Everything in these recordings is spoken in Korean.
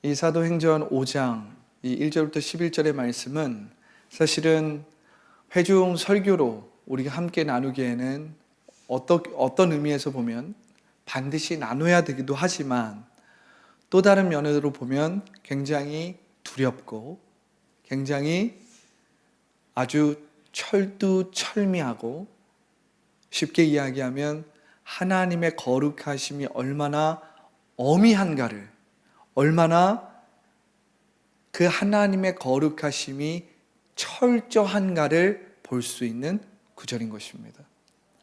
이 사도행전 5장 이 1절부터 11절의 말씀은 사실은 회중 설교로 우리가 함께 나누기에는 어떤 의미에서 보면 반드시 나눠야 되기도 하지만 또 다른 면으로 보면 굉장히 두렵고 굉장히 아주 철두철미하고 쉽게 이야기하면 하나님의 거룩하심이 얼마나 어미한가를, 얼마나 그 하나님의 거룩하심이 철저한가를 볼 수 있는 구절인 것입니다.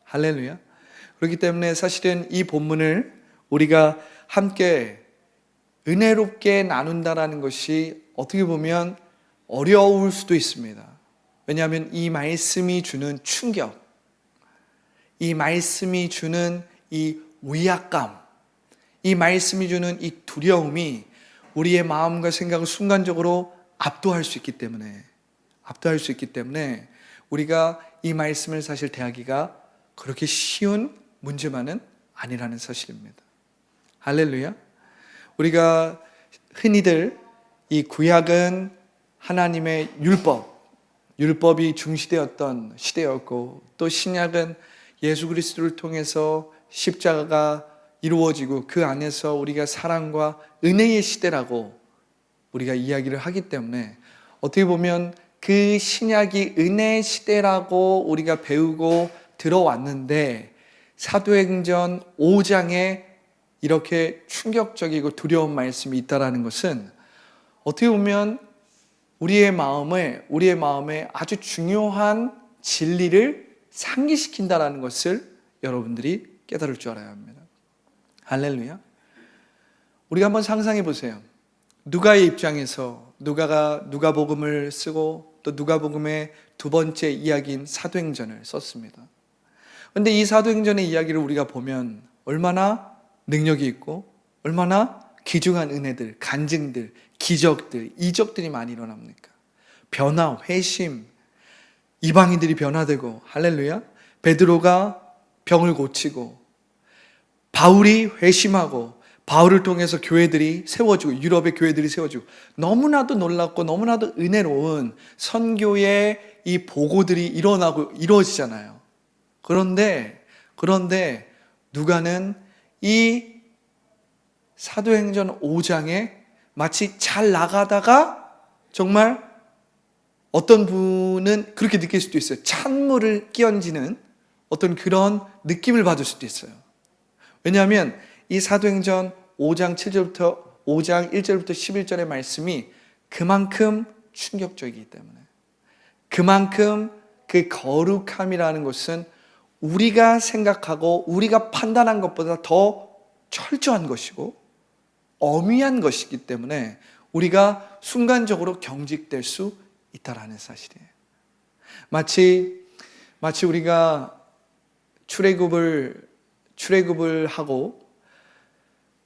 할렐루야. 그렇기 때문에 사실은 이 본문을 우리가 함께 은혜롭게 나눈다라는 것이 어떻게 보면 어려울 수도 있습니다. 왜냐하면 이 말씀이 주는 충격, 이 말씀이 주는 이 위압감, 이 말씀이 주는 이 두려움이 우리의 마음과 생각을 순간적으로 압도할 수 있기 때문에 우리가 이 말씀을 사실 대하기가 그렇게 쉬운 문제만은 아니라는 사실입니다. 할렐루야. 우리가 흔히들 이 구약은 하나님의 율법이 중시되었던 시대였고, 또 신약은 예수 그리스도를 통해서 십자가가 이루어지고 그 안에서 우리가 사랑과 은혜의 시대라고 우리가 이야기를 하기 때문에 어떻게 보면 그 신약이 은혜 시대라고 우리가 배우고 들어왔는데 사도행전 5장에 이렇게 충격적이고 두려운 말씀이 있다라는 것은 어떻게 보면 우리의 마음에 아주 중요한 진리를 상기시킨다라는 것을 여러분들이 깨달을 줄 알아야 합니다. 할렐루야. 우리가 한번 상상해 보세요. 누가의 입장에서 누가가 누가복음을 쓰고 또 누가복음의 두 번째 이야기인 사도행전을 썼습니다. 그런데 이 사도행전의 이야기를 우리가 보면 얼마나 능력이 있고 얼마나 귀중한 은혜들, 간증들, 기적들, 이적들이 많이 일어납니까? 변화, 회심, 이방인들이 변화되고, 할렐루야. 베드로가 병을 고치고, 바울이 회심하고, 바울을 통해서 교회들이 세워지고, 유럽의 교회들이 세워지고, 너무나도 놀랍고 너무나도 은혜로운 선교의 이 보고들이 이루어지잖아요. 그런데 누가는 이 사도행전 5장에 마치 잘 나가다가 정말 어떤 분은 그렇게 느낄 수도 있어요. 찬물을 끼얹는 어떤 그런 느낌을 받을 수도 있어요. 왜냐하면 이 사도행전 5장 1절부터 11절의 말씀이 그만큼 충격적이기 때문에, 그만큼 그 거룩함이라는 것은 우리가 생각하고 우리가 판단한 것보다 더 철저한 것이고 엄위한 것이기 때문에 우리가 순간적으로 경직될 수 있다라는 사실이에요. 마치 우리가 출애굽을 하고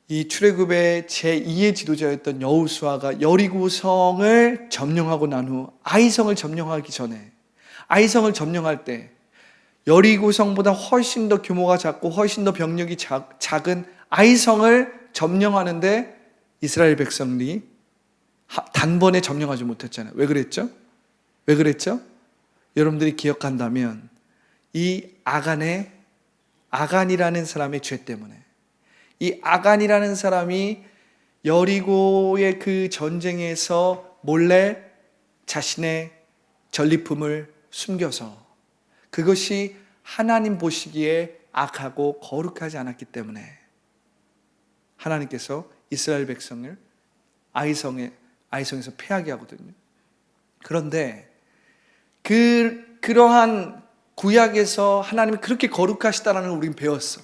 이 출애굽의 제2의 지도자였던 여호수아가 여리고성을 점령하고 난 후 아이성을 점령하기 전에, 아이성을 점령할 때 여리고성보다 훨씬 더 규모가 작고 훨씬 더 병력이 작은 아이성을 점령하는데 이스라엘 백성들이 단번에 점령하지 못했잖아요. 왜 그랬죠? 여러분들이 기억한다면 이 아간이라는 사람의 죄 때문에, 이 아간이라는 사람이 여리고의 그 전쟁에서 몰래 자신의 전리품을 숨겨서, 그것이 하나님 보시기에 악하고 거룩하지 않았기 때문에 하나님께서 이스라엘 백성을 아이성에서 패하게 하거든요. 그런데 그러한 구약에서 하나님이 그렇게 거룩하시다라는 걸 우리는 배웠어.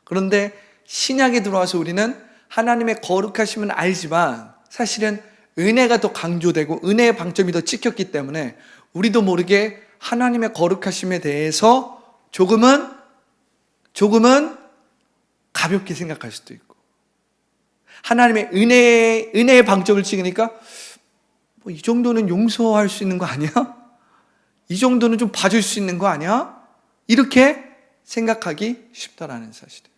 그런데 신약에 들어와서 우리는 하나님의 거룩하심은 알지만 사실은 은혜가 더 강조되고 은혜의 방점이 더 찍혔기 때문에 우리도 모르게 하나님의 거룩하심에 대해서 조금은 가볍게 생각할 수도 있고, 하나님의 은혜의 방점을 찍으니까 뭐 이 정도는 용서할 수 있는 거 아니야? 이 정도는 좀 봐줄 수 있는 거 아니야? 이렇게 생각하기 쉽다라는 사실이에요.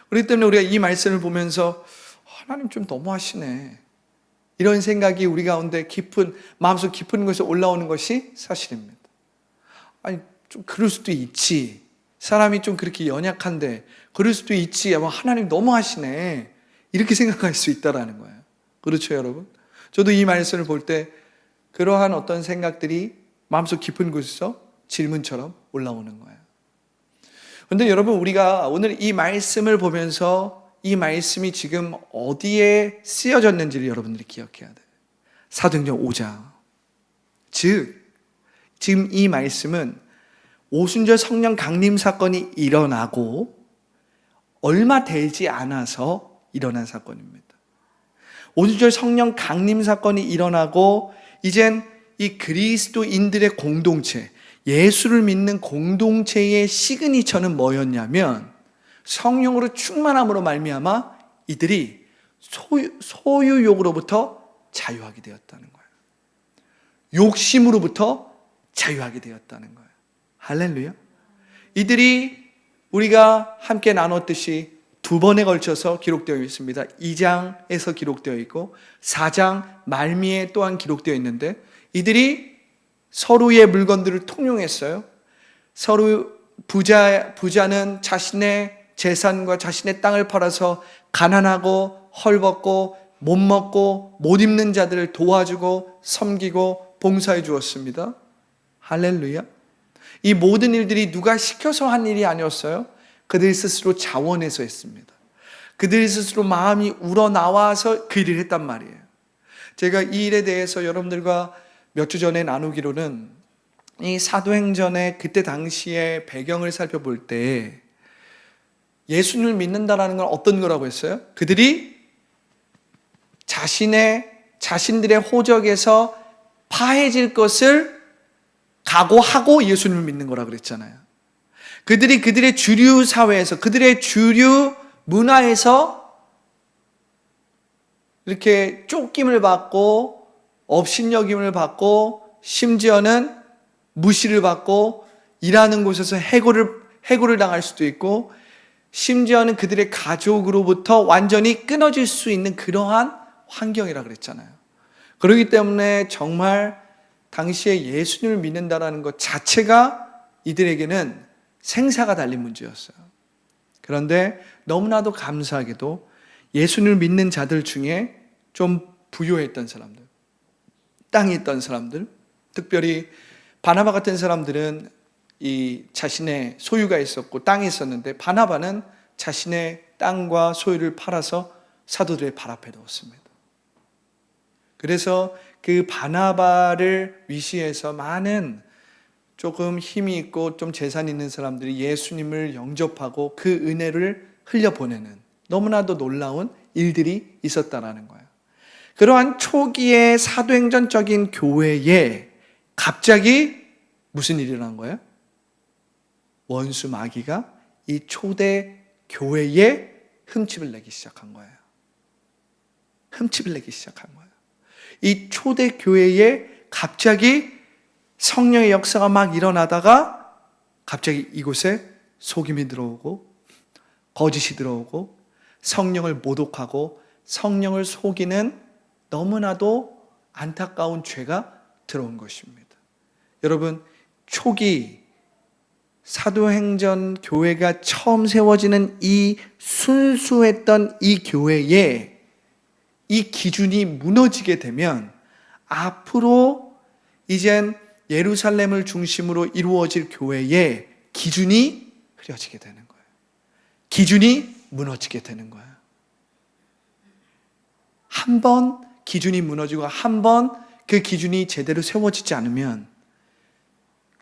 그렇기 때문에 우리가 이 말씀을 보면서 하나님 좀 너무하시네. 이런 생각이 우리 가운데 마음속 깊은 곳에 올라오는 것이 사실입니다. 아니, 좀 그럴 수도 있지. 사람이 좀 그렇게 연약한데 그럴 수도 있지. 하나님 너무하시네. 이렇게 생각할 수 있다라는 거예요. 그렇죠, 여러분? 저도 이 말씀을 볼 때 그러한 어떤 생각들이 마음속 깊은 곳에서 질문처럼 올라오는 거예요. 그런데 여러분, 우리가 오늘 이 말씀을 보면서 이 말씀이 지금 어디에 쓰여졌는지를 여러분들이 기억해야 돼요. 사도행전 5장. 즉, 지금 이 말씀은 오순절 성령 강림 사건이 일어나고 얼마 되지 않아서 일어난 사건입니다. 오순절 성령 강림 사건이 일어나고 이젠 이 그리스도인들의 공동체, 예수를 믿는 공동체의 시그니처는 뭐였냐면 성령으로 충만함으로 말미암아 이들이 소유욕으로부터 자유하게 되었다는 거예요. 욕심으로부터 자유하게 되었다는 거예요. 할렐루야. 이들이 우리가 함께 나눴듯이 두 번에 걸쳐서 기록되어 있습니다. 2장에서 기록되어 있고 4장 말미에 또한 기록되어 있는데 이들이 서로의 물건들을 통용했어요. 서로 부자는 자신의 재산과 자신의 땅을 팔아서 가난하고 헐벗고 못 먹고 못 입는 자들을 도와주고 섬기고 봉사해 주었습니다. 할렐루야. 이 모든 일들이 누가 시켜서 한 일이 아니었어요. 그들 스스로 자원해서 했습니다. 그들 스스로 마음이 우러나와서 그 일을 했단 말이에요. 제가 이 일에 대해서 여러분들과 몇 주 전에 나누기로는 이 사도행전의 그때 당시의 배경을 살펴볼 때 예수님을 믿는다라는 건 어떤 거라고 했어요? 그들이 자신들의 호적에서 파해질 것을 각오하고 예수님을 믿는 거라고 그랬잖아요. 그들이 그들의 주류 사회에서, 그들의 주류 문화에서 이렇게 쫓김을 받고 업신여김을 받고 심지어는 무시를 받고 일하는 곳에서 해고를 당할 수도 있고 심지어는 그들의 가족으로부터 완전히 끊어질 수 있는 그러한 환경이라 그랬잖아요. 그렇기 때문에 정말 당시에 예수님을 믿는다라는 것 자체가 이들에게는 생사가 달린 문제였어요. 그런데 너무나도 감사하게도 예수님을 믿는 자들 중에 좀 부유했던 사람들, 땅이 있던 사람들, 특별히 바나바 같은 사람들은 이 자신의 소유가 있었고 땅이 있었는데 바나바는 자신의 땅과 소유를 팔아서 사도들의 발 앞에 놓았습니다. 그래서 그 바나바를 위시해서 많은 조금 힘이 있고 좀 재산 있는 사람들이 예수님을 영접하고 그 은혜를 흘려보내는 너무나도 놀라운 일들이 있었다라는 거예요. 그러한 초기의 사도행전적인 교회에 갑자기 무슨 일이 일어난 거예요? 원수 마귀가 이 초대 교회에 흠집을 내기 시작한 거예요. 흠집을 내기 시작한 거예요. 이 초대 교회에 갑자기 성령의 역사가 막 일어나다가 갑자기 이곳에 속임이 들어오고 거짓이 들어오고 성령을 모독하고 성령을 속이는 너무나도 안타까운 죄가 들어온 것입니다. 여러분, 초기 사도행전 교회가 처음 세워지는 이 순수했던 이 교회에 이 기준이 무너지게 되면 앞으로 이젠 예루살렘을 중심으로 이루어질 교회의 기준이 흐려지게 되는 거예요. 기준이 무너지게 되는 거예요. 한 번 기준이 무너지고 한 번 그 기준이 제대로 세워지지 않으면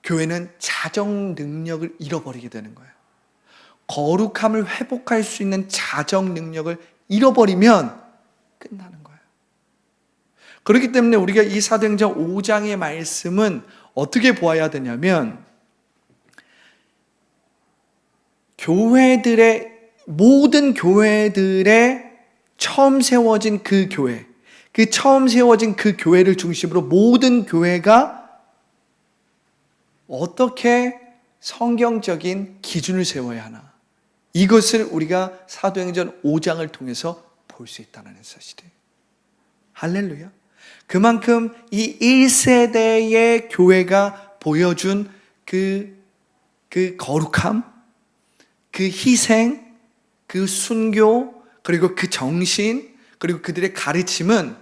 교회는 자정 능력을 잃어버리게 되는 거예요. 거룩함을 회복할 수 있는 자정 능력을 잃어버리면 끝나는 거예요. 그렇기 때문에 우리가 이 사도행전 5장의 말씀은 어떻게 보아야 되냐면 모든 교회들의 처음 세워진 그 교회, 그 처음 세워진 그 교회를 중심으로 모든 교회가 어떻게 성경적인 기준을 세워야 하나, 이것을 우리가 사도행전 5장을 통해서 볼 수 있다는 사실이에요. 할렐루야. 그만큼 이 1세대의 교회가 보여준 그 거룩함, 그 희생, 그 순교, 그리고 그 정신, 그리고 그들의 가르침은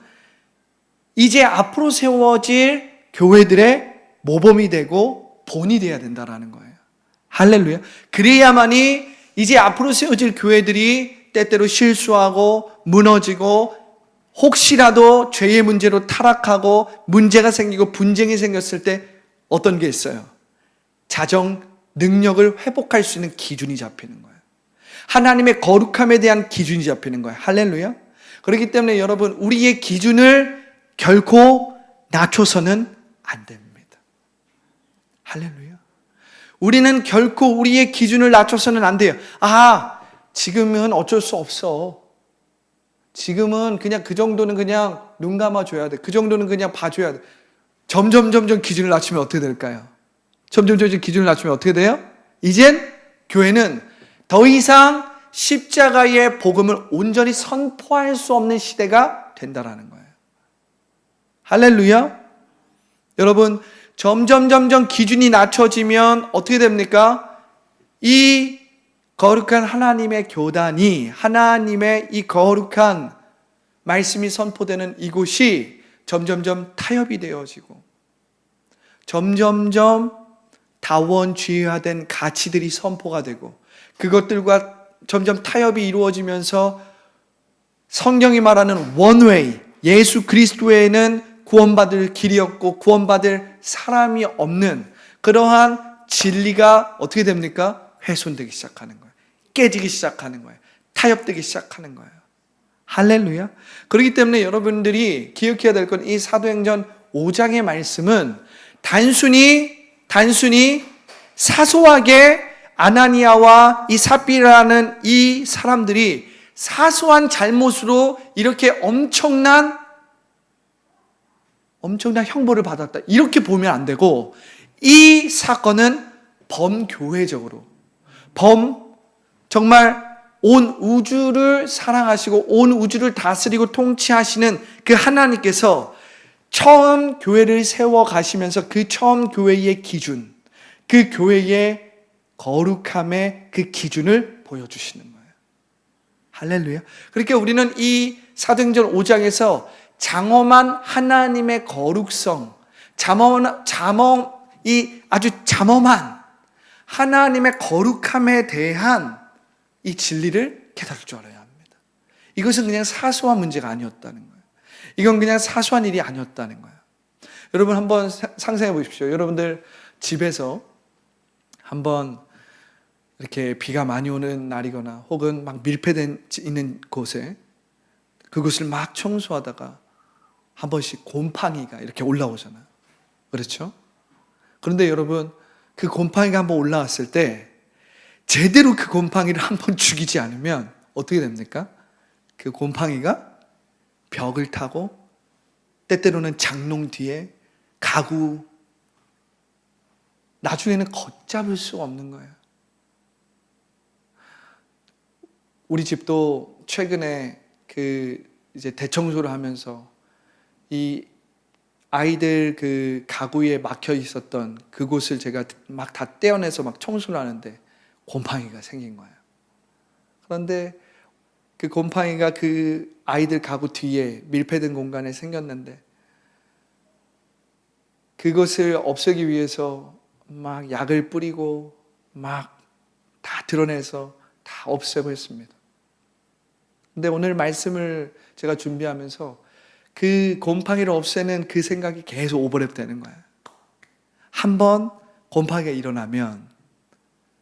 이제 앞으로 세워질 교회들의 모범이 되고 본이 되어야 된다는 거예요. 할렐루야. 그래야만이 이제 앞으로 세워질 교회들이 때때로 실수하고 무너지고 혹시라도 죄의 문제로 타락하고 문제가 생기고 분쟁이 생겼을 때 어떤 게 있어요? 자정 능력을 회복할 수 있는 기준이 잡히는 거예요. 하나님의 거룩함에 대한 기준이 잡히는 거예요. 할렐루야. 그렇기 때문에 여러분, 우리의 기준을 결코 낮춰서는 안 됩니다. 할렐루야. 우리는 결코 우리의 기준을 낮춰서는 안 돼요. 지금은 어쩔 수 없어. 지금은 그냥 그 정도는 그냥 눈 감아줘야 돼. 그 정도는 그냥 봐줘야 돼. 점점 기준을 낮추면 어떻게 될까요? 점점 기준을 낮추면 어떻게 돼요? 이젠 교회는 더 이상 십자가의 복음을 온전히 선포할 수 없는 시대가 된다라는 거예요. 할렐루야. 여러분, 점점 기준이 낮춰지면 어떻게 됩니까? 이 거룩한 하나님의 교단이, 하나님의 이 거룩한 말씀이 선포되는 이곳이 점점 타협이 되어지고 점점 다원주의화된 가치들이 선포가 되고 그것들과 점점 타협이 이루어지면서 성경이 말하는 원웨이, 예수 그리스도에는 구원받을 길이 없고 구원받을 사람이 없는 그러한 진리가 어떻게 됩니까? 훼손되기 시작하는 거예요. 깨지기 시작하는 거예요. 타협되기 시작하는 거예요. 할렐루야. 그렇기 때문에 여러분들이 기억해야 될 건 이 사도행전 5장의 말씀은 단순히 사소하게 아나니아와 이 삽비라는 이 사람들이 사소한 잘못으로 이렇게 엄청난 형벌을 받았다, 이렇게 보면 안 되고, 이 사건은 범교회적으로 정말 온 우주를 사랑하시고 온 우주를 다스리고 통치하시는 그 하나님께서 처음 교회를 세워 가시면서 그 처음 교회의 기준, 그 교회의 거룩함의 그 기준을 보여주시는 거예요. 할렐루야. 그러니까 우리는 이 사도행전 5장에서 장엄한 하나님의 거룩성, 아주 잠엄한 하나님의 거룩함에 대한 이 진리를 깨달을 줄 알아야 합니다. 이것은 그냥 사소한 문제가 아니었다는 거예요. 이건 그냥 사소한 일이 아니었다는 거예요. 여러분 한번 상상해 보십시오. 여러분들 집에서 한번 이렇게 비가 많이 오는 날이거나 혹은 막 밀폐된 있는 곳에 그곳을 막 청소하다가 한 번씩 곰팡이가 이렇게 올라오잖아요. 그렇죠? 그런데 여러분, 그 곰팡이가 한번 올라왔을 때 제대로 그 곰팡이를 한번 죽이지 않으면 어떻게 됩니까? 그 곰팡이가 벽을 타고 때때로는 장롱 뒤에 가구, 나중에는 걷잡을 수가 없는 거예요. 우리 집도 최근에 이제 대청소를 하면서 이 아이들 그 가구에 막혀 있었던 그곳을 제가 막 다 떼어내서 막 청소를 하는데 곰팡이가 생긴 거예요. 그런데 그 곰팡이가 그 아이들 가구 뒤에 밀폐된 공간에 생겼는데 그것을 없애기 위해서 막 약을 뿌리고 막 다 드러내서 다 없애고 했습니다. 근데 오늘 말씀을 제가 준비하면서 그 곰팡이를 없애는 그 생각이 계속 오버랩 되는 거예요. 한번 곰팡이가 일어나면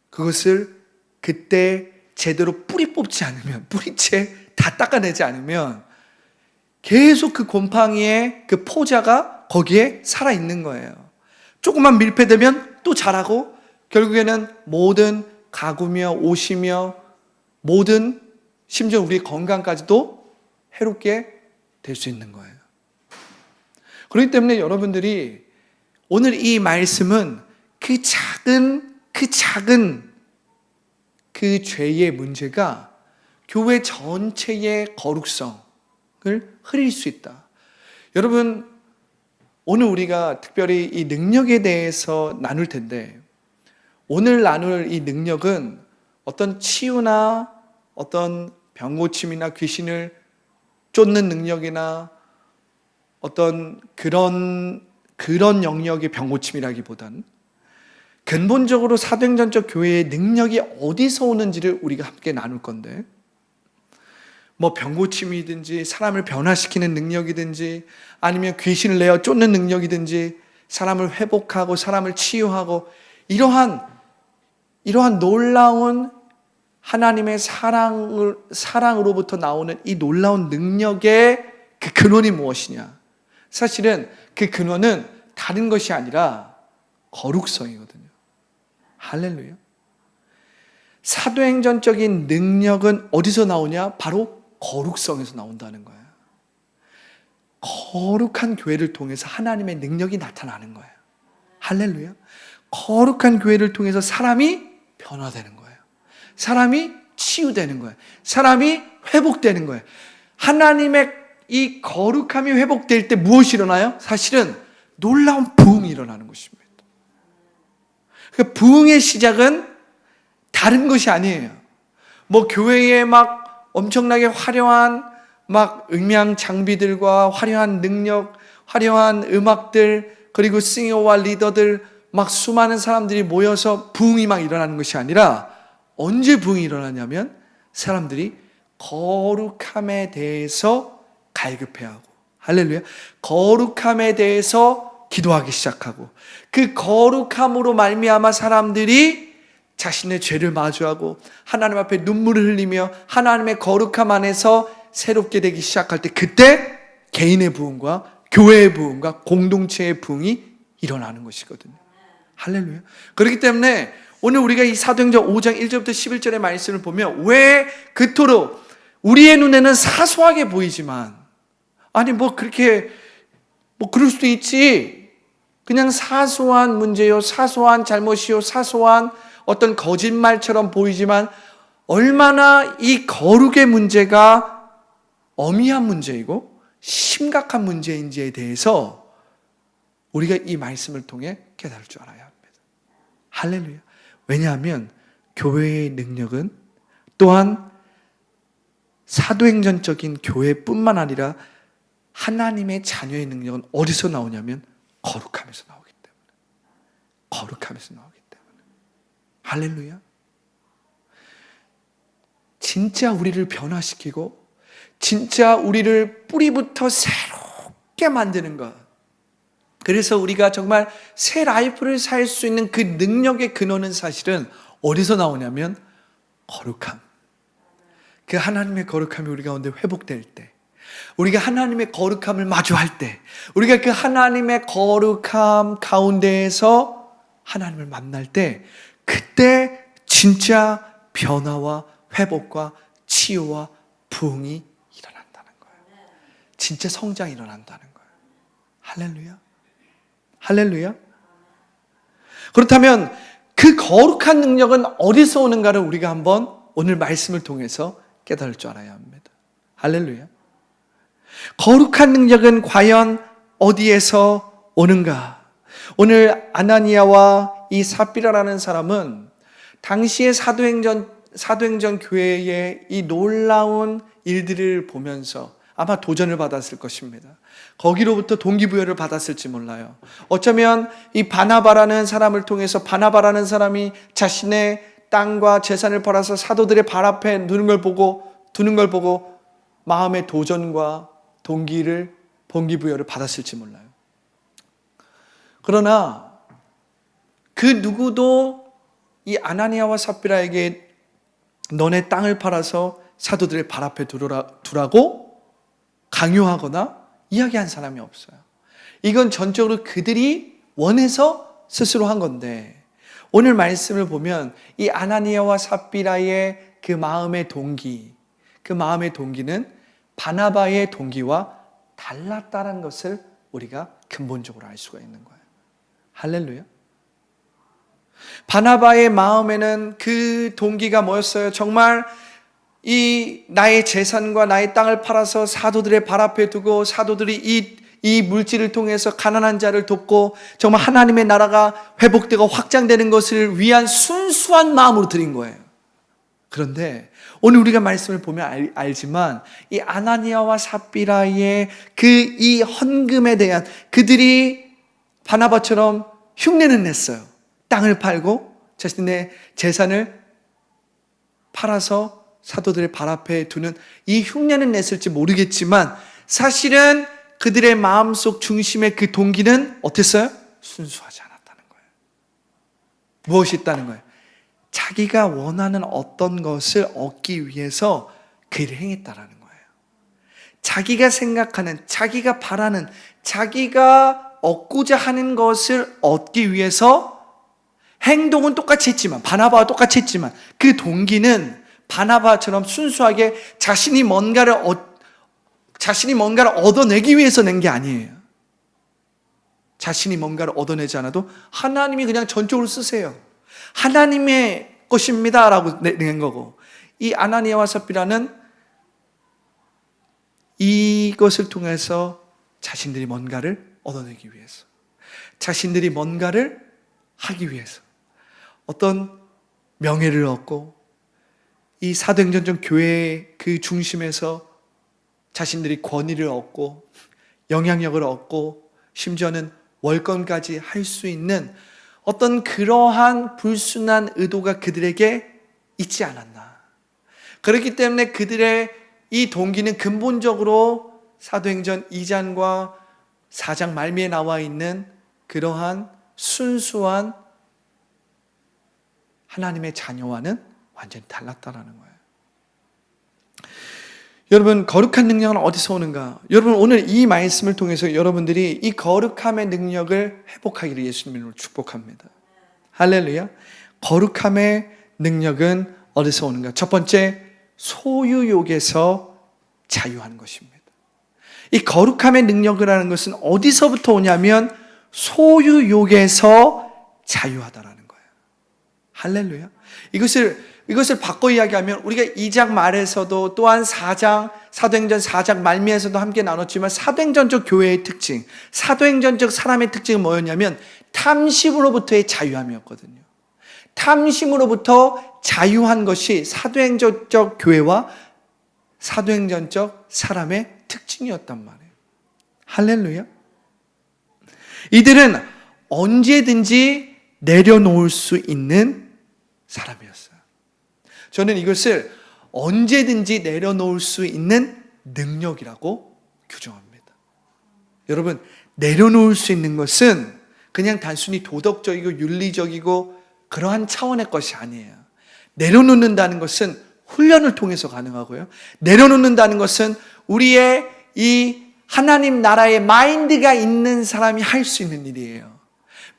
그것을 그때 제대로 뿌리 뽑지 않으면, 뿌리채 다 닦아내지 않으면 계속 그 곰팡이의 그 포자가 거기에 살아있는 거예요. 조금만 밀폐되면 또 자라고 결국에는 모든 가구며 옷이며 모든 심지어 우리의 건강까지도 해롭게 될 수 있는 거예요. 그렇기 때문에 여러분들이 오늘 이 말씀은 그 작은 그 죄의 문제가 교회 전체의 거룩성을 흐릴 수 있다. 여러분, 오늘 우리가 특별히 이 능력에 대해서 나눌 텐데, 오늘 나눌 이 능력은 어떤 치유나 어떤 병고침이나 귀신을 쫓는 능력이나 어떤 그런 영역의 병고침이라기보다는 근본적으로 사도행전적 교회의 능력이 어디서 오는지를 우리가 함께 나눌 건데, 뭐 병고침이든지 사람을 변화시키는 능력이든지 아니면 귀신을 내어 쫓는 능력이든지 사람을 회복하고 사람을 치유하고 이러한 놀라운 하나님의 사랑으로부터 나오는 이 놀라운 능력의 그 근원이 무엇이냐? 사실은 그 근원은 다른 것이 아니라 거룩성이거든요. 할렐루야. 사도행전적인 능력은 어디서 나오냐? 바로 거룩성에서 나온다는 거예요. 거룩한 교회를 통해서 하나님의 능력이 나타나는 거예요. 할렐루야. 거룩한 교회를 통해서 사람이 변화되는 거예요. 사람이 치유되는 거예요. 사람이 회복되는 거예요. 하나님의 이 거룩함이 회복될 때 무엇이 일어나요? 사실은 놀라운 부흥이 일어나는 것입니다. 그 부흥의 시작은 다른 것이 아니에요. 뭐 교회에 막 엄청나게 화려한 막 음향 장비들과 화려한 능력, 화려한 음악들, 그리고 싱어와 리더들, 막 수많은 사람들이 모여서 부흥이 막 일어나는 것이 아니라, 언제 부흥이 일어나냐면 사람들이 거룩함에 대해서 갈급해하고, 할렐루야, 거룩함에 대해서 기도하기 시작하고, 그 거룩함으로 말미암아 사람들이 자신의 죄를 마주하고 하나님 앞에 눈물을 흘리며 하나님의 거룩함 안에서 새롭게 되기 시작할 때, 그때 개인의 부흥과 교회의 부흥과 공동체의 부흥이 일어나는 것이거든요. 할렐루야. 그렇기 때문에 오늘 우리가 이 사도행전 5장 1절부터 11절의 말씀을 보면, 왜 그토록 우리의 눈에는 사소하게 보이지만, 아니 뭐 그렇게 뭐 그럴 수도 있지, 그냥 사소한 문제요, 사소한 잘못이요, 사소한 어떤 거짓말처럼 보이지만 얼마나 이 거룩의 문제가 엄미한 문제이고 심각한 문제인지에 대해서 우리가 이 말씀을 통해 깨달을 줄 알아야 합니다. 할렐루야. 왜냐하면 교회의 능력은 또한 사도행전적인 교회뿐만 아니라 하나님의 자녀의 능력은 어디서 나오냐면 거룩함에서 나오기 때문에, 거룩함에서 나오기 때문에. 할렐루야. 진짜 우리를 변화시키고 진짜 우리를 뿌리부터 새롭게 만드는 것, 그래서 우리가 정말 새 라이프를 살 수 있는 그 능력의 근원은 사실은 어디서 나오냐면 거룩함. 그 하나님의 거룩함이 우리 가운데 회복될 때, 우리가 하나님의 거룩함을 마주할 때, 우리가 그 하나님의 거룩함 가운데에서 하나님을 만날 때, 그때 진짜 변화와 회복과 치유와 부흥이 일어난다는 거예요. 진짜 성장이 일어난다는 거예요. 할렐루야. 할렐루야. 그렇다면 그 거룩한 능력은 어디서 오는가를 우리가 한번 오늘 말씀을 통해서 깨달을 줄 알아야 합니다. 할렐루야. 거룩한 능력은 과연 어디에서 오는가? 오늘 아나니아와 이 삽비라라는 사람은 당시의 사도행전 교회의 이 놀라운 일들을 보면서 아마 도전을 받았을 것입니다. 거기로부터 동기부여를 받았을지 몰라요. 어쩌면 이 바나바라는 사람을 통해서, 바나바라는 사람이 자신의 땅과 재산을 팔아서 사도들의 발 앞에 두는 걸 보고 마음의 도전과 동기부여를 받았을지 몰라요. 그러나 그 누구도 이 아나니아와 삽비라에게 너네 땅을 팔아서 사도들의 발 앞에 두라고 강요하거나 이야기한 사람이 없어요. 이건 전적으로 그들이 원해서 스스로 한 건데, 오늘 말씀을 보면 이 아나니아와 삽비라의 그 마음의 동기는 바나바의 동기와 달랐다는 것을 우리가 근본적으로 알 수가 있는 거예요. 할렐루야. 바나바의 마음에는 그 동기가 뭐였어요? 정말 이 나의 재산과 나의 땅을 팔아서 사도들의 발 앞에 두고 사도들이 이 물질을 통해서 가난한 자를 돕고 정말 하나님의 나라가 회복되고 확장되는 것을 위한 순수한 마음으로 드린 거예요. 그런데 오늘 우리가 말씀을 보면 알지만 이 아나니아와 삽비라의 이 헌금에 대한 그들이 바나바처럼 흉내는 냈어요. 땅을 팔고 자신의 재산을 팔아서 사도들의 발 앞에 두는 이 흉내는 냈을지 모르겠지만 사실은 그들의 마음속 중심의 그 동기는 어땠어요? 순수하지 않았다는 거예요. 무엇이 있다는 거예요? 자기가 원하는 어떤 것을 얻기 위해서 그 일을 행했다라는 거예요. 자기가 생각하는, 자기가 바라는, 자기가 얻고자 하는 것을 얻기 위해서 행동은 똑같이 했지만, 바나바와 똑같이 했지만 그 동기는 바나바처럼 순수하게 자신이 뭔가를 얻어내기 위해서 낸 게 아니에요. 자신이 뭔가를 얻어내지 않아도 하나님이 그냥 전적으로 쓰세요. 하나님의 것입니다 라고 낸 거고, 이 아나니아와 삽비라는 이것을 통해서 자신들이 뭔가를 얻어내기 위해서, 자신들이 뭔가를 하기 위해서 어떤 명예를 얻고 이 사도행전적 교회의 그 중심에서 자신들이 권위를 얻고 영향력을 얻고 심지어는 월권까지 할 수 있는 어떤 그러한 불순한 의도가 그들에게 있지 않았나. 그렇기 때문에 그들의 이 동기는 근본적으로 사도행전 2장과 4장 말미에 나와 있는 그러한 순수한 하나님의 자녀와는 완전히 달랐다라는 거예요. 여러분, 거룩한 능력은 어디서 오는가? 여러분, 오늘 이 말씀을 통해서 여러분들이 이 거룩함의 능력을 회복하기를 예수님으로 축복합니다. 할렐루야. 거룩함의 능력은 어디서 오는가? 첫 번째, 소유욕에서 자유한 것입니다. 이 거룩함의 능력이라는 것은 어디서부터 오냐면 소유욕에서 자유하다라는 거예요. 할렐루야. 이것을 바꿔 이야기하면 우리가 2장 말에서도 또한 4장, 사도행전 4장 말미에서도 함께 나눴지만 사도행전적 교회의 특징, 사도행전적 사람의 특징은 뭐였냐면 탐심으로부터의 자유함이었거든요. 탐심으로부터 자유한 것이 사도행전적 교회와 사도행전적 사람의 특징이었단 말이에요. 할렐루야. 이들은 언제든지 내려놓을 수 있는 사람이었어요. 저는 이것을 언제든지 내려놓을 수 있는 능력이라고 규정합니다. 여러분, 내려놓을 수 있는 것은 그냥 단순히 도덕적이고 윤리적이고 그러한 차원의 것이 아니에요. 내려놓는다는 것은 훈련을 통해서 가능하고요. 내려놓는다는 것은 우리의 이 하나님 나라의 마인드가 있는 사람이 할 수 있는 일이에요.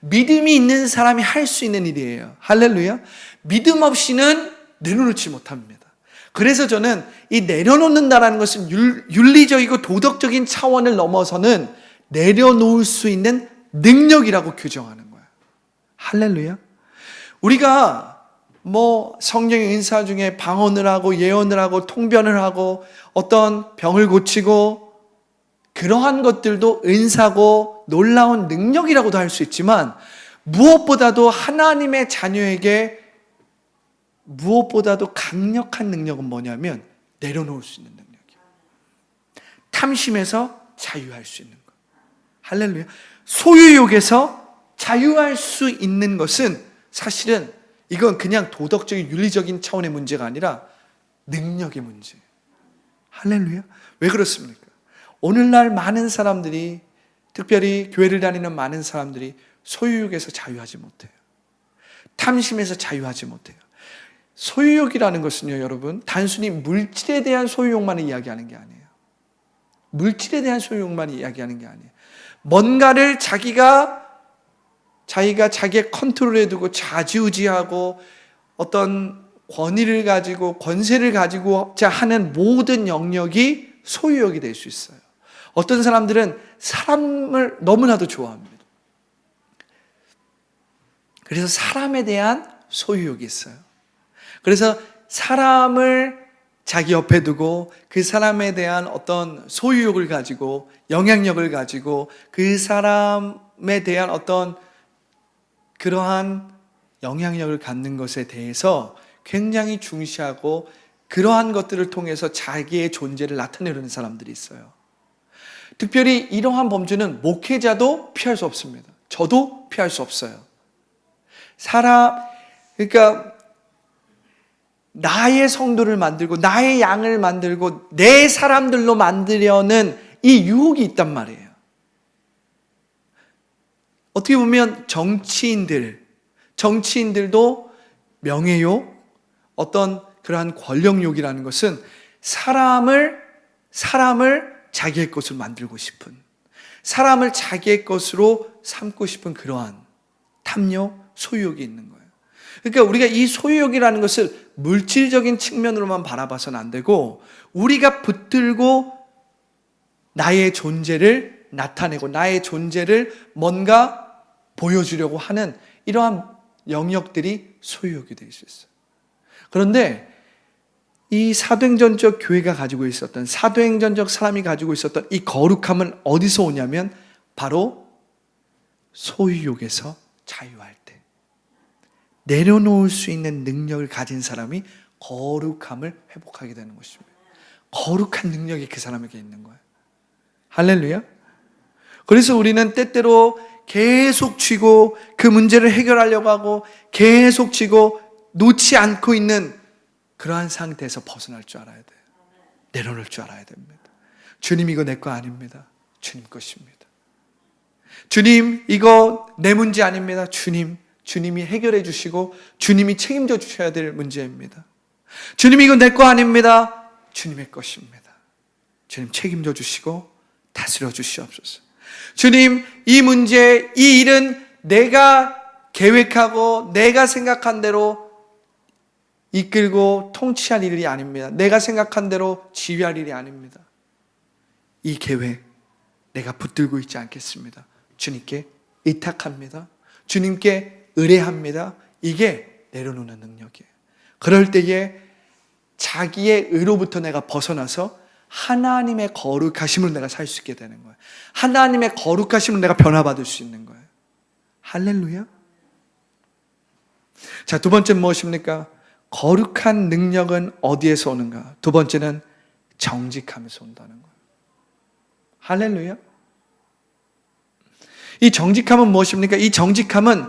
믿음이 있는 사람이 할 수 있는 일이에요. 할렐루야. 믿음 없이는 내려놓지 못합니다. 그래서 저는 이 내려놓는다라는 것은 윤리적이고 도덕적인 차원을 넘어서는 내려놓을 수 있는 능력이라고 규정하는 거예요. 할렐루야. 우리가 성령의 은사 중에 방언을 하고 예언을 하고 통변을 하고 어떤 병을 고치고 그러한 것들도 은사고 놀라운 능력이라고도 할 수 있지만 무엇보다도 하나님의 자녀에게 무엇보다도 강력한 능력은 뭐냐면 내려놓을 수 있는 능력이에요. 탐심에서 자유할 수 있는 것. 할렐루야. 소유욕에서 자유할 수 있는 것은 사실은 이건 그냥 도덕적인 윤리적인 차원의 문제가 아니라 능력의 문제예요. 할렐루야. 왜 그렇습니까? 오늘날 많은 사람들이, 특별히 교회를 다니는 많은 사람들이 소유욕에서 자유하지 못해요. 탐심에서 자유하지 못해요. 소유욕이라는 것은요, 여러분, 단순히 물질에 대한 소유욕만을 이야기하는 게 아니에요. 물질에 대한 소유욕만 이야기하는 게 아니에요. 뭔가를 자기가 자기의 컨트롤에 두고 좌지우지하고 어떤 권위를 가지고 권세를 가지고자 하는 모든 영역이 소유욕이 될 수 있어요. 어떤 사람들은 사람을 너무나도 좋아합니다. 그래서 사람에 대한 소유욕이 있어요. 그래서 사람을 자기 옆에 두고 그 사람에 대한 어떤 소유욕을 가지고 영향력을 가지고 그 사람에 대한 어떤 그러한 영향력을 갖는 것에 대해서 굉장히 중시하고 그러한 것들을 통해서 자기의 존재를 나타내려는 사람들이 있어요. 특별히 이러한 범죄는 목회자도 피할 수 없습니다. 저도 피할 수 없어요. 그러니까 나의 성도를 만들고 나의 양을 만들고 내 사람들로 만들려는 이 유혹이 있단 말이에요. 어떻게 보면 정치인들도 명예욕, 어떤 그러한 권력욕이라는 것은 사람을 자기의 것으로 만들고 싶은, 사람을 자기의 것으로 삼고 싶은 그러한 탐욕, 소유욕이 있는 거예요. 그러니까 우리가 이 소유욕이라는 것을 물질적인 측면으로만 바라봐서는 안 되고 우리가 붙들고 나의 존재를 나타내고 나의 존재를 뭔가 보여주려고 하는 이러한 영역들이 소유욕이 될 수 있어요. 그런데 이 사도행전적 교회가 가지고 있었던, 사도행전적 사람이 가지고 있었던 이 거룩함은 어디서 오냐면 바로 소유욕에서 자유할 때 내려놓을 수 있는 능력을 가진 사람이 거룩함을 회복하게 되는 것입니다. 거룩한 능력이 그 사람에게 있는 거예요. 할렐루야. 그래서 우리는 때때로 계속 쥐고 그 문제를 해결하려고 하고 계속 쥐고 놓지 않고 있는 그러한 상태에서 벗어날 줄 알아야 돼요. 내려놓을 줄 알아야 됩니다. 주님, 이거 내 거 아닙니다. 주님 것입니다. 주님, 이거 내 문제 아닙니다. 주님이 해결해 주시고 주님이 책임져 주셔야 될 문제입니다. 주님, 이거 내 거 아닙니다. 주님의 것입니다. 주님 책임져 주시고 다스려 주시옵소서. 주님, 이 문제, 이 일은 내가 계획하고 내가 생각한 대로 이끌고 통치할 일이 아닙니다. 내가 생각한 대로 지휘할 일이 아닙니다. 이 계획 내가 붙들고 있지 않겠습니다. 주님께 의탁합니다. 주님께 의뢰합니다. 이게 내려놓는 능력이에요. 그럴 때에 자기의 의로부터 내가 벗어나서 하나님의 거룩하심을 내가 살 수 있게 되는 거예요. 하나님의 거룩하심을 내가 변화받을 수 있는 거예요. 할렐루야. 자, 두 번째는 무엇입니까? 거룩한 능력은 어디에서 오는가? 두 번째는 정직함에서 온다는 거예요. 할렐루야. 이 정직함은 무엇입니까? 이 정직함은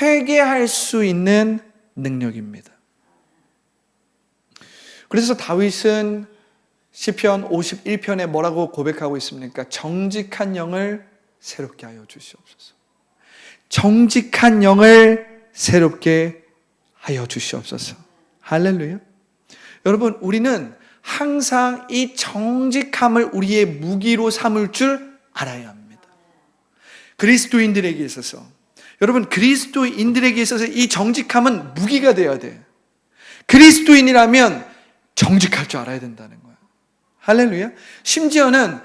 회개할 수 있는 능력입니다. 그래서 다윗은 시편 51편에 뭐라고 고백하고 있습니까? 정직한 영을 새롭게 하여 주시옵소서. 정직한 영을 새롭게 하여 주시옵소서. 할렐루야. 여러분, 우리는 항상 이 정직함을 우리의 무기로 삼을 줄 알아야 합니다. 그리스도인들에게 있어서, 여러분, 그리스도인들에게 있어서 이 정직함은 무기가 되어야 돼요. 그리스도인이라면 정직할 줄 알아야 된다는 거예요. 할렐루야. 심지어는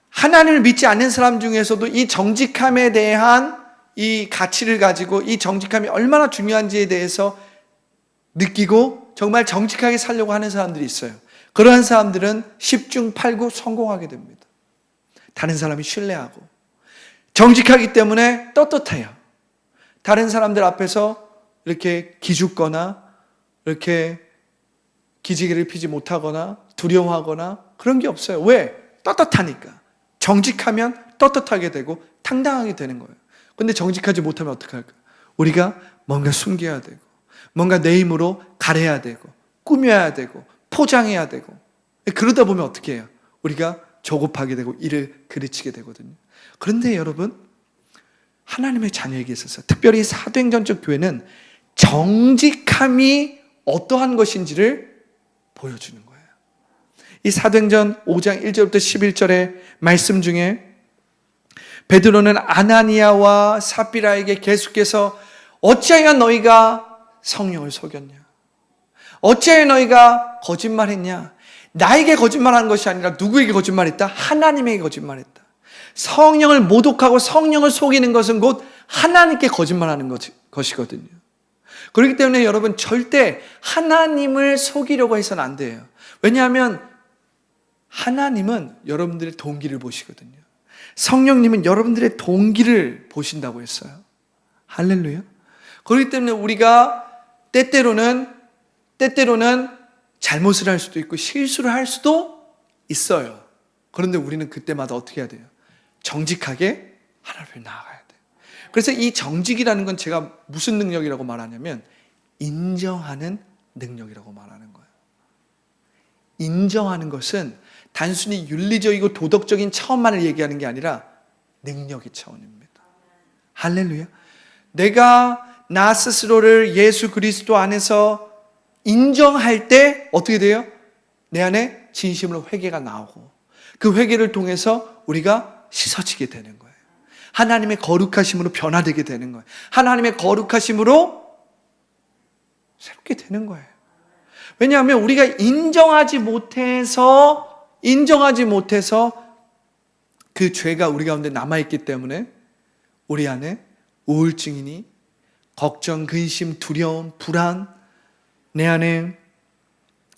하나님을 믿지 않는 사람 중에서도 이 정직함에 대한 이 가치를 가지고 이 정직함이 얼마나 중요한지에 대해서 느끼고 정말 정직하게 살려고 하는 사람들이 있어요. 그러한 사람들은 10중 8구 성공하게 됩니다. 다른 사람이 신뢰하고 정직하기 때문에 떳떳해요. 다른 사람들 앞에서 이렇게 기죽거나 이렇게 기지개를 피지 못하거나 두려워하거나 그런 게 없어요. 왜? 떳떳하니까. 정직하면 떳떳하게 되고 당당하게 되는 거예요. 근데 정직하지 못하면 어떡할까? 우리가 뭔가 숨겨야 되고 뭔가 내 힘으로 가려야 되고 꾸며야 되고 포장해야 되고 그러다 보면 어떻게 해요? 우리가 조급하게 되고 일을 그르치게 되거든요. 그런데 여러분, 하나님의 자녀에게 있어서 특별히 사도행전적 교회는 정직함이 어떠한 것인지를 보여주는 거예요. 이 사도행전 5장 1절부터 11절의 말씀 중에 베드로는 아나니아와 삽비라에게 계속해서 어찌하여 너희가 성령을 속였냐? 어찌하여 너희가 거짓말했냐? 나에게 거짓말한 것이 아니라 누구에게 거짓말했다? 하나님에게 거짓말했다. 성령을 모독하고 성령을 속이는 것은 곧 하나님께 거짓말하는 것이거든요. 그렇기 때문에 여러분, 절대 하나님을 속이려고 해서는 안 돼요. 왜냐하면 하나님은 여러분들의 동기를 보시거든요. 성령님은 여러분들의 동기를 보신다고 했어요. 할렐루야. 그렇기 때문에 우리가 때때로는 잘못을 할 수도 있고 실수를 할 수도 있어요. 그런데 우리는 그때마다 어떻게 해야 돼요? 정직하게 하나님 앞에 나아가야 돼요. 그래서 이 정직이라는 건 제가 무슨 능력이라고 말하냐면 인정하는 능력이라고 말하는 거예요. 인정하는 것은 단순히 윤리적이고 도덕적인 차원만을 얘기하는 게 아니라 능력의 차원입니다. 할렐루야. 내가 나 스스로를 예수 그리스도 안에서 인정할 때 어떻게 돼요? 내 안에 진심으로 회개가 나오고 그 회개를 통해서 우리가 씻어지게 되는 거예요. 하나님의 거룩하심으로 변화되게 되는 거예요. 하나님의 거룩하심으로 새롭게 되는 거예요. 왜냐하면 우리가 인정하지 못해서 그 죄가 우리 가운데 남아있기 때문에 우리 안에 우울증이니 걱정, 근심, 두려움, 불안, 내 안에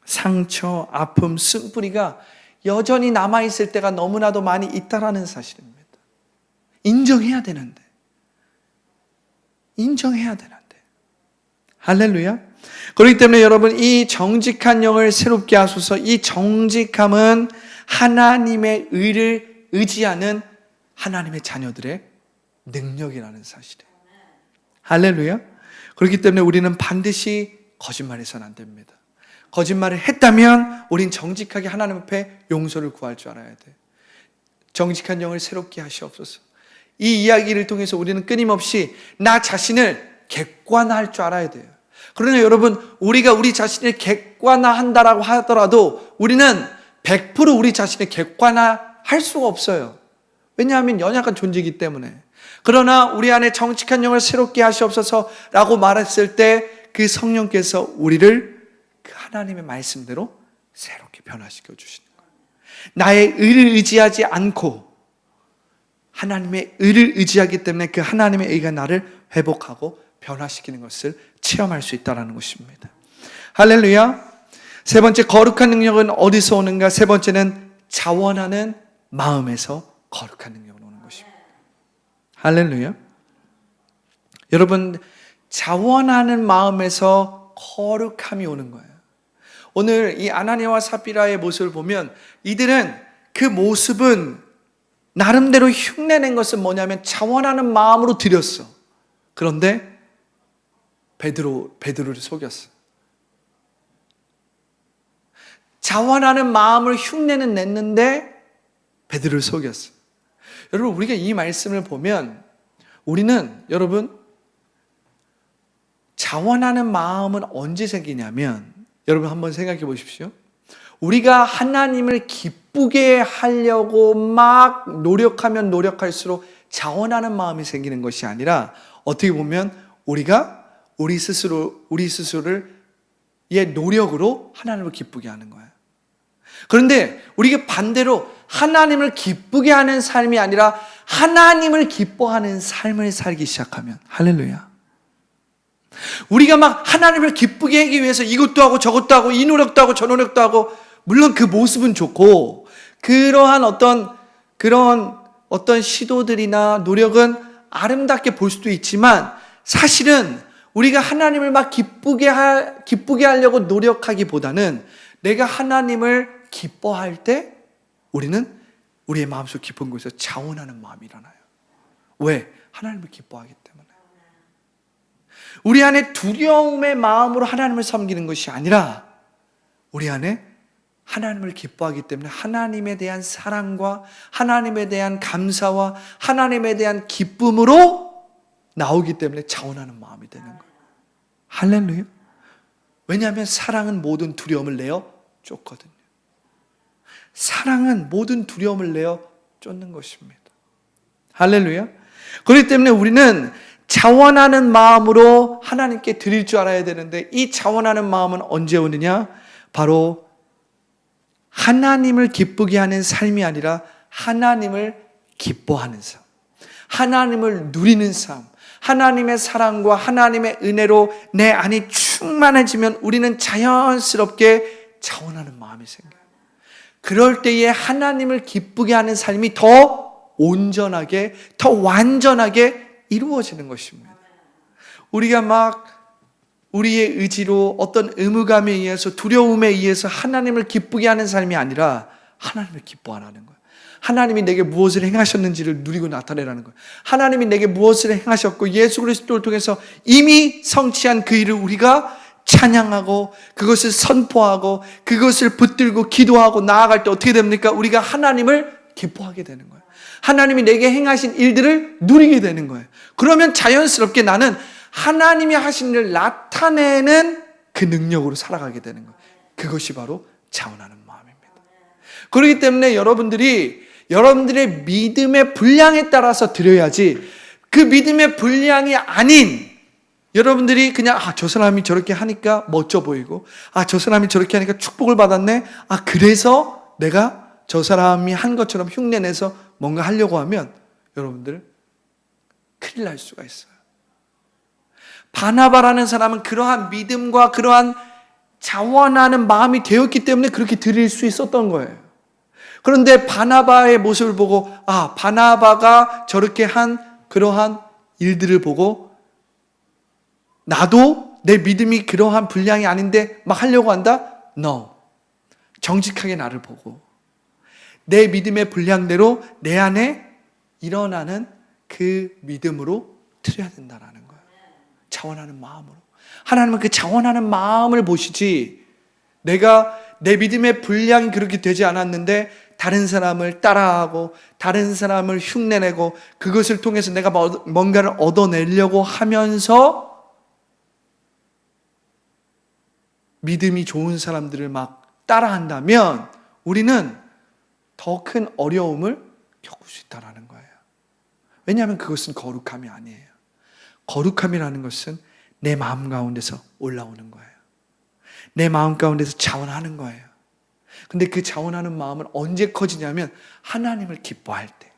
상처, 아픔, 쓴뿌리가 여전히 남아있을 때가 너무나도 많이 있다라는 사실입니다. 인정해야 되는데. 할렐루야. 그렇기 때문에 여러분 이 정직한 영을 새롭게 하소서. 이 정직함은 하나님의 의를 의지하는 하나님의 자녀들의 능력이라는 사실이에요. 할렐루야. 그렇기 때문에 우리는 반드시 거짓말해서는 안 됩니다. 거짓말을 했다면 우린 정직하게 하나님 앞에 용서를 구할 줄 알아야 돼요. 정직한 영을 새롭게 하시옵소서. 이 이야기를 통해서 우리는 끊임없이 나 자신을 객관화할 줄 알아야 돼요. 그러나 여러분 우리가 우리 자신을 객관화한다라고 하더라도 우리는 100% 우리 자신을 객관화할 수가 없어요. 왜냐하면 연약한 존재이기 때문에. 그러나 우리 안에 정직한 영을 새롭게 하시옵소서라고 말했을 때 그 성령께서 우리를 그 하나님의 말씀대로 새롭게 변화시켜 주시는 거예요. 나의 의를 의지하지 않고 하나님의 의를 의지하기 때문에 그 하나님의 의가 나를 회복하고 변화시키는 것을 체험할 수 있다는 것입니다. 할렐루야. 세 번째, 거룩한 능력은 어디서 오는가? 세 번째는 자원하는 마음에서 거룩한 능력이 오는 것입니다. 할렐루야. 여러분, 자원하는 마음에서 거룩함이 오는 거예요. 오늘 이 아나니아와 삽비라의 모습을 보면 이들은 그 모습은 나름대로 흉내낸 것은 뭐냐면 자원하는 마음으로 드렸어. 그런데 베드로를 속였어. 자원하는 마음을 흉내는 냈는데 베드로를 속였어. 여러분 우리가 이 말씀을 보면 우리는 여러분 자원하는 마음은 언제 생기냐면 여러분 한번 생각해 보십시오. 우리가 하나님을 기쁘게 하려고 막 노력하면 노력할수록 자원하는 마음이 생기는 것이 아니라 어떻게 보면 우리가 우리 스스로를 의 노력으로 하나님을 기쁘게 하는 거예요. 그런데 우리가 반대로 하나님을 기쁘게 하는 삶이 아니라 하나님을 기뻐하는 삶을 살기 시작하면 할렐루야. 우리가 막 하나님을 기쁘게 하기 위해서 이것도 하고 저것도 하고 이 노력도 하고 저 노력도 하고 물론 그 모습은 좋고 그러한 그런 어떤 시도들이나 노력은 아름답게 볼 수도 있지만 사실은 우리가 하나님을 막 기쁘게 하려고 노력하기보다는 내가 하나님을 기뻐할 때 우리는 우리의 마음속 깊은 곳에서 자원하는 마음이 일어나요. 왜? 하나님을 기뻐하기 때문에. 우리 안에 두려움의 마음으로 하나님을 섬기는 것이 아니라 우리 안에 하나님을 기뻐하기 때문에 하나님에 대한 사랑과 하나님에 대한 감사와 하나님에 대한 기쁨으로 나오기 때문에 자원하는 마음이 되는 거예요. 할렐루야. 왜냐하면 사랑은 모든 두려움을 내어 쫓거든요. 사랑은 모든 두려움을 내어 쫓는 것입니다. 할렐루야. 그렇기 때문에 우리는 자원하는 마음으로 하나님께 드릴 줄 알아야 되는데 이 자원하는 마음은 언제 오느냐? 바로 하나님을 기쁘게 하는 삶이 아니라 하나님을 기뻐하는 삶, 하나님을 누리는 삶, 하나님의 사랑과 하나님의 은혜로 내 안이 충만해지면 우리는 자연스럽게 자원하는 마음이 생겨요. 그럴 때에 하나님을 기쁘게 하는 삶이 더 온전하게, 더 완전하게 이루어지는 것입니다. 우리가 막 우리의 의지로 어떤 의무감에 의해서, 두려움에 의해서 하나님을 기쁘게 하는 삶이 아니라 하나님을 기뻐하라는 거예요. 하나님이 내게 무엇을 행하셨는지를 누리고 나타내라는 거예요. 하나님이 내게 무엇을 행하셨고 예수 그리스도를 통해서 이미 성취한 그 일을 우리가 찬양하고 그것을 선포하고 그것을 붙들고 기도하고 나아갈 때 어떻게 됩니까? 우리가 하나님을 기뻐하게 되는 거예요. 하나님이 내게 행하신 일들을 누리게 되는 거예요. 그러면 자연스럽게 나는 하나님이 하신 일을 나타내는 그 능력으로 살아가게 되는 거예요. 그것이 바로 자원하는 마음입니다. 그렇기 때문에 여러분들의 믿음의 분량에 따라서 드려야지, 그 믿음의 분량이 아닌 여러분들이 그냥 저 사람이 저렇게 하니까 멋져 보이고, 저 사람이 저렇게 하니까 축복을 받았네, 그래서 내가 저 사람이 한 것처럼 흉내내서 뭔가 하려고 하면 여러분들 큰일 날 수가 있어요. 바나바라는 사람은 그러한 믿음과 그러한 자원하는 마음이 되었기 때문에 그렇게 드릴 수 있었던 거예요. 그런데 바나바의 모습을 보고 바나바가 저렇게 한 그러한 일들을 보고 나도 내 믿음이 그러한 분량이 아닌데 막 하려고 한다? No. 정직하게 나를 보고 내 믿음의 분량대로 내 안에 일어나는 그 믿음으로 드려야 된다는 거예요. 자원하는 마음으로. 하나님은 그 자원하는 마음을 보시지, 내가 내 믿음의 분량이 그렇게 되지 않았는데 다른 사람을 따라하고 다른 사람을 흉내내고 그것을 통해서 내가 뭔가를 얻어내려고 하면서 믿음이 좋은 사람들을 막 따라한다면 우리는 더 큰 어려움을 겪을 수 있다는 거예요. 왜냐하면 그것은 거룩함이 아니에요. 거룩함이라는 것은 내 마음 가운데서 올라오는 거예요. 내 마음 가운데서 자원하는 거예요. 근데 그 자원하는 마음은 언제 커지냐면 하나님을 기뻐할 때,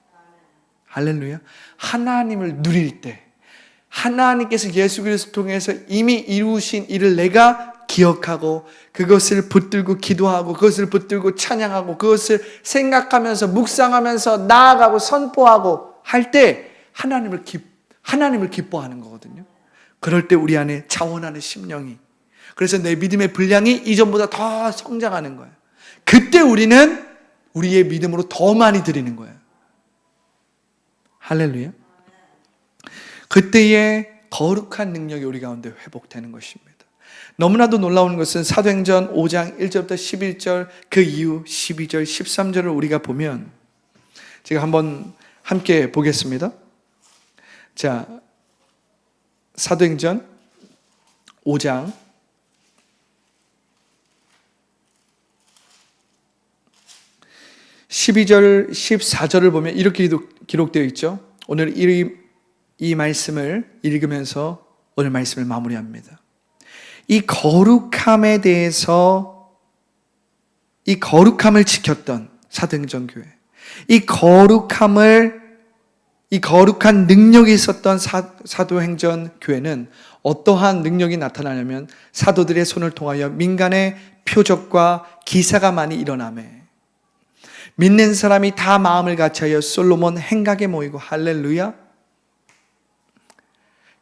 할렐루야, 하나님을 누릴 때, 하나님께서 예수 그리스도를 통해서 이미 이루신 일을 내가 기억하고 그것을 붙들고 기도하고 그것을 붙들고 찬양하고 그것을 생각하면서 묵상하면서 나아가고 선포하고 할 때 하나님을 기뻐하는 거거든요. 그럴 때 우리 안에 자원하는 심령이, 그래서 내 믿음의 분량이 이전보다 더 성장하는 거예요. 그때 우리는 우리의 믿음으로 더 많이 드리는 거예요. 할렐루야. 그때의 거룩한 능력이 우리 가운데 회복되는 것입니다. 너무나도 놀라운 것은 사도행전 5장 1절부터 11절, 그 이후 12절, 13절을 우리가 보면, 제가 한번 함께 보겠습니다. 자, 사도행전 5장 12절, 14절을 보면 이렇게 기록되어 있죠. 오늘 이 말씀을 읽으면서 오늘 말씀을 마무리합니다. 이 거룩함에 대해서, 이 거룩함을 지켰던 사도행전 교회, 이 거룩한 능력이 있었던 사도행전 교회는 어떠한 능력이 나타나냐면 사도들의 손을 통하여 민간의 표적과 기사가 많이 일어나매 믿는 사람이 다 마음을 같이하여 솔로몬 행각에 모이고, 할렐루야.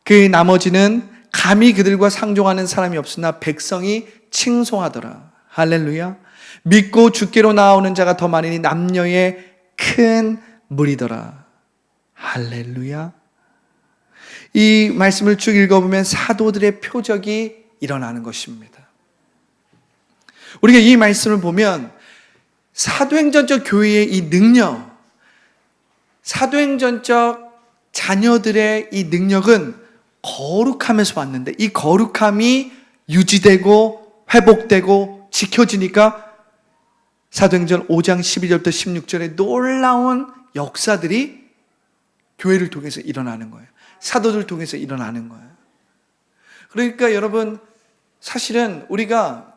그 나머지는 감히 그들과 상종하는 사람이 없으나 백성이 칭송하더라. 할렐루야. 믿고 주께로 나오는 자가 더 많으니 남녀의 큰 무리더라. 할렐루야. 이 말씀을 쭉 읽어보면 사도들의 표적이 일어나는 것입니다. 우리가 이 말씀을 보면 사도행전적 교회의 이 능력, 사도행전적 자녀들의 이 능력은 거룩함에서 왔는데, 이 거룩함이 유지되고 회복되고 지켜지니까 사도행전 5장 12절부터 16절에 놀라운 역사들이 교회를 통해서 일어나는 거예요. 사도들 통해서 일어나는 거예요. 그러니까 여러분, 사실은 우리가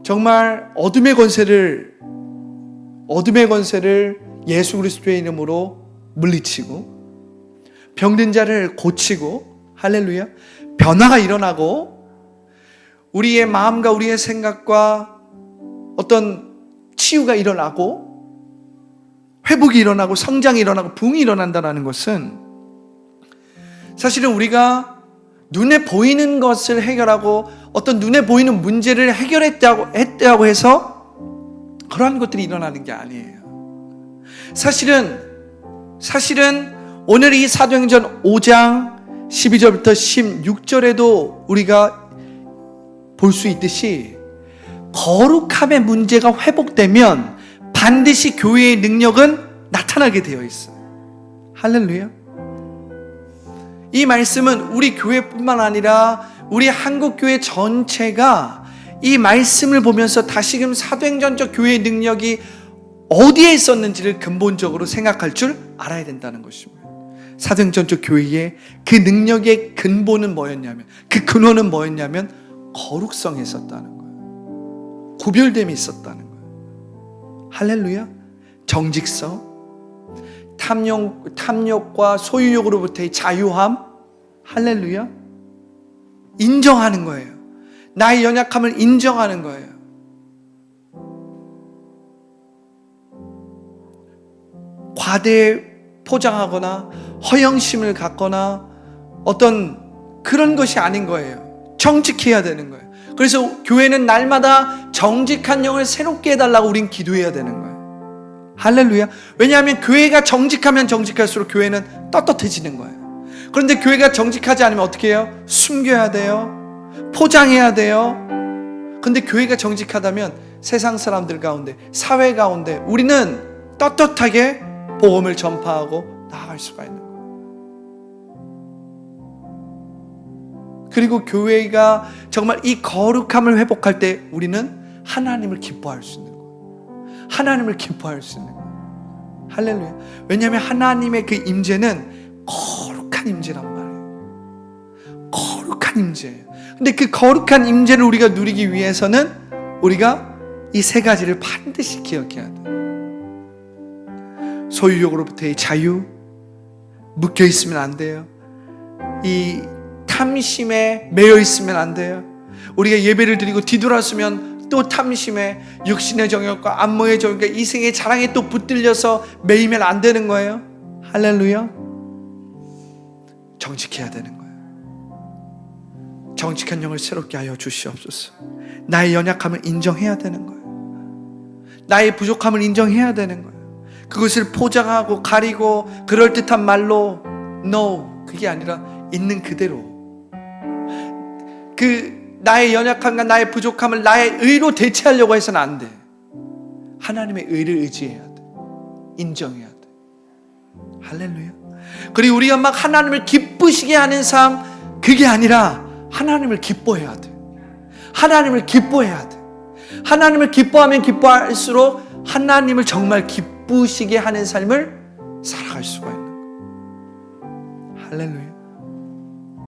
정말 어둠의 권세를 예수 그리스도의 이름으로 물리치고 병든 자를 고치고, 할렐루야, 변화가 일어나고 우리의 마음과 우리의 생각과 어떤 치유가 일어나고 회복이 일어나고 성장이 일어나고 부흥이 일어난다는 것은 사실은 우리가 눈에 보이는 것을 해결하고 어떤 눈에 보이는 문제를 해결했다고 해서 그러한 것들이 일어나는 게 아니에요. 사실은 오늘 이 사도행전 5장 12절부터 16절에도 우리가 볼 수 있듯이 거룩함의 문제가 회복되면 반드시 교회의 능력은 나타나게 되어 있어요. 할렐루야. 이 말씀은 우리 교회뿐만 아니라 우리 한국교회 전체가 이 말씀을 보면서 다시금 사도행전적 교회의 능력이 어디에 있었는지를 근본적으로 생각할 줄 알아야 된다는 것입니다. 사도행전적 교회의 그 능력의 근본은 뭐였냐면, 그 근원은 뭐였냐면 거룩성에 있었다는 거예요. 구별됨이 있었다는 거예요. 할렐루야. 정직성, 탐욕과 소유욕으로부터의 자유함, 할렐루야. 인정하는 거예요. 나의 연약함을 인정하는 거예요. 과대 포장하거나 허영심을 갖거나 어떤 그런 것이 아닌 거예요. 정직해야 되는 거예요. 그래서 교회는 날마다 정직한 영을 새롭게 해달라고 우린 기도해야 되는 거예요. 할렐루야. 왜냐하면 교회가 정직하면 정직할수록 교회는 떳떳해지는 거예요. 그런데 교회가 정직하지 않으면 어떻게 해요? 숨겨야 돼요. 포장해야 돼요. 근데 교회가 정직하다면 세상 사람들 가운데, 사회 가운데 우리는 떳떳하게 복음을 전파하고 나아갈 수가 있는 거예요. 그리고 교회가 정말 이 거룩함을 회복할 때 우리는 하나님을 기뻐할 수 있는 거예요. 하나님을 기뻐할 수 있는 거예요. 할렐루야. 왜냐하면 하나님의 그 임재는 거룩한 임재란 말이에요. 거룩한 임재예요. 근데 그 거룩한 임재를 우리가 누리기 위해서는 우리가 이 세 가지를 반드시 기억해야 돼요. 소유욕으로부터의 자유, 묶여 있으면 안 돼요. 이 탐심에 매여 있으면 안 돼요. 우리가 예배를 드리고 뒤돌아서면 또 탐심에, 육신의 정욕과 안목의 정욕과 이생의 자랑에 또 붙들려서 매이면 안 되는 거예요. 할렐루야. 정직해야 되는 거예요. 정직한 영을 새롭게 하여 주시옵소서. 나의 연약함을 인정해야 되는 거예요. 나의 부족함을 인정해야 되는 거예요. 그것을 포장하고 가리고 그럴듯한 말로 No, 그게 아니라 있는 그대로 그 나의 연약함과 나의 부족함을 나의 의로 대체하려고 해서는 안 돼. 하나님의 의를 의지해야 돼. 인정해야 돼. 할렐루야. 그리고 우리가 막 하나님을 기쁘시게 하는 삶, 그게 아니라 하나님을 기뻐해야 돼. 하나님을 기뻐해야 돼. 하나님을 기뻐하면 기뻐할수록 하나님을 정말 기쁘시게 하는 삶을 살아갈 수가 있는 거예요. 할렐루야.